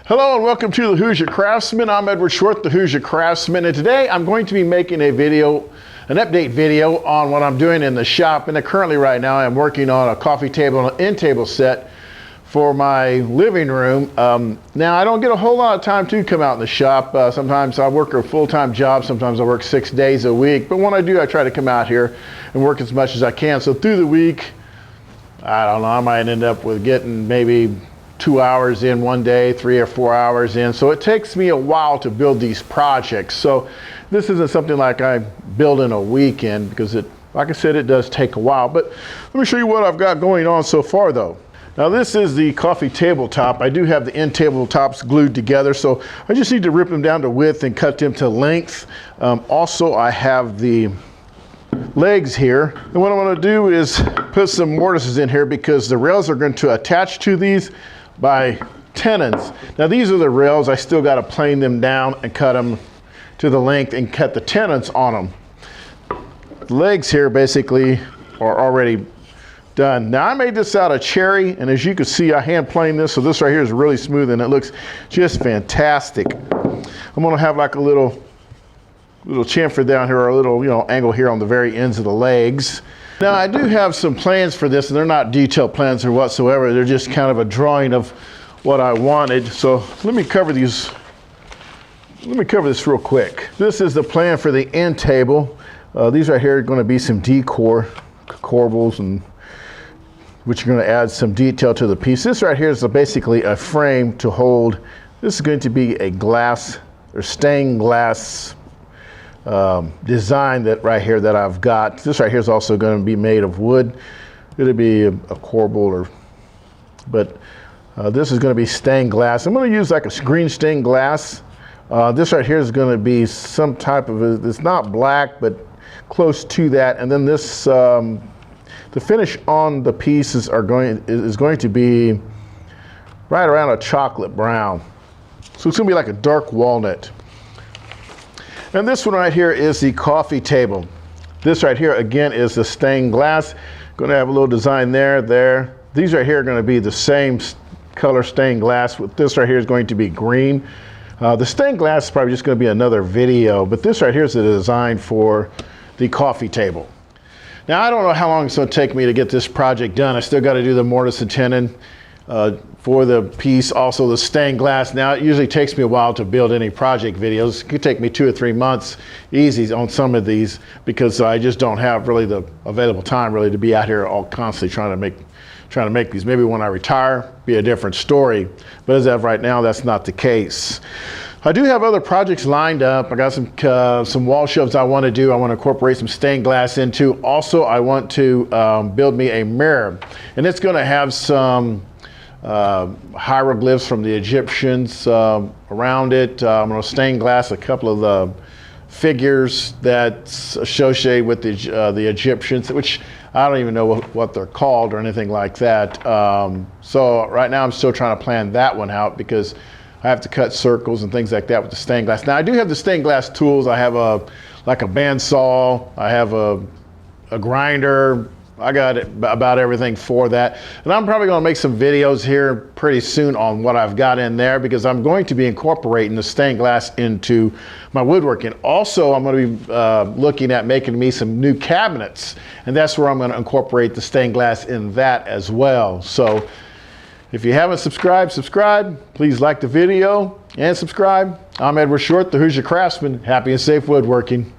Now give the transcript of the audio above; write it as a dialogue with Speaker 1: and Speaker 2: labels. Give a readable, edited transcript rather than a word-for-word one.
Speaker 1: Hello and welcome to the Hoosier Craftsman. I'm Edward Short, the Hoosier Craftsman, and today I'm going to be making a video, an update video on what I'm doing in the shop. And currently right now I'm working on a coffee table and an end table set for my living room. Now I don't get a whole lot of time to come out in the shop. Sometimes I work a full-time job, sometimes I work 6 days a week, but when I do I try to come out here and work as much as I can. So through the week, I don't know, I might end up with getting maybe 2 hours in one day, 3 or 4 hours in. So it takes me a while to build these projects. So this isn't something like I build in a weekend because like I said, it does take a while. But let me show you what I've got going on so far though. Now this is the coffee tabletop. I do have the end tabletops glued together, so I just need to rip them down to width and cut them to length. Also, I have the legs here. And what I'm going to do is put some mortises in here because the rails are going to attach to these by tenons. Now these are the rails. I still got to plane them down and cut them to the length and cut the tenons on them. The legs here basically are already done. Now I made this out of cherry, and as you can see I hand planed this, so this right here is really smooth and it looks just fantastic. I'm going to have like a little chamfer down here, or a little angle here on the very ends of the legs. Now I do have some plans for this, and they're not detailed plans or whatsoever. They're just kind of a drawing of what I wanted. So let me cover this real quick. This is the plan for the end table. These right here are going to be some decor, corbels, and which are going to add some detail to the piece. This right here is basically a frame to hold. This is going to be a glass or stained glass design that right here that I've got. This right here is also going to be made of wood. It'll be a corbel, but this is going to be stained glass. I'm going to use like a green stained glass. This right here is going to be some type of, it's not black, but close to that. And then this, the finish on the pieces is going to be right around a chocolate brown. So it's going to be like a dark walnut. And this one right here is the coffee table. This right here again is the stained glass. Going to have a little design there. These right here are going to be the same color stained glass. With this right here is going to be green. The stained glass is probably just going to be another video, but this right here is the design for the coffee table. Now I don't know how long it's going to take me to get this project done. I still got to do the mortise and tenon for the piece, also the stained glass. Now it usually takes me a while to build any project videos. It could take me 2 or 3 months easy on some of these because I just don't have really the available time really to be out here all constantly trying to make these. Maybe when I retire, be a different story. But as of right now, that's not the case. I do have other projects lined up. I got some wall shelves I want to do. I want to incorporate some stained glass into. Also, I want to build me a mirror, and it's going to have some hieroglyphs from the Egyptians around it. I'm going to stained glass a couple of the figures that's associated with the Egyptians, which I don't even know what they're called or anything like that. So right now I'm still trying to plan that one out because I have to cut circles and things like that with the stained glass. Now I do have the stained glass tools. I have like a bandsaw. I have a grinder. I got about everything for that. And I'm probably going to make some videos here pretty soon on what I've got in there because I'm going to be incorporating the stained glass into my woodworking. Also, I'm going to be looking at making me some new cabinets, and that's where I'm going to incorporate the stained glass in that as well. So if you haven't subscribed, subscribe. Please like the video and subscribe. I'm Edward Short, the Hoosier Craftsman. Happy and safe woodworking.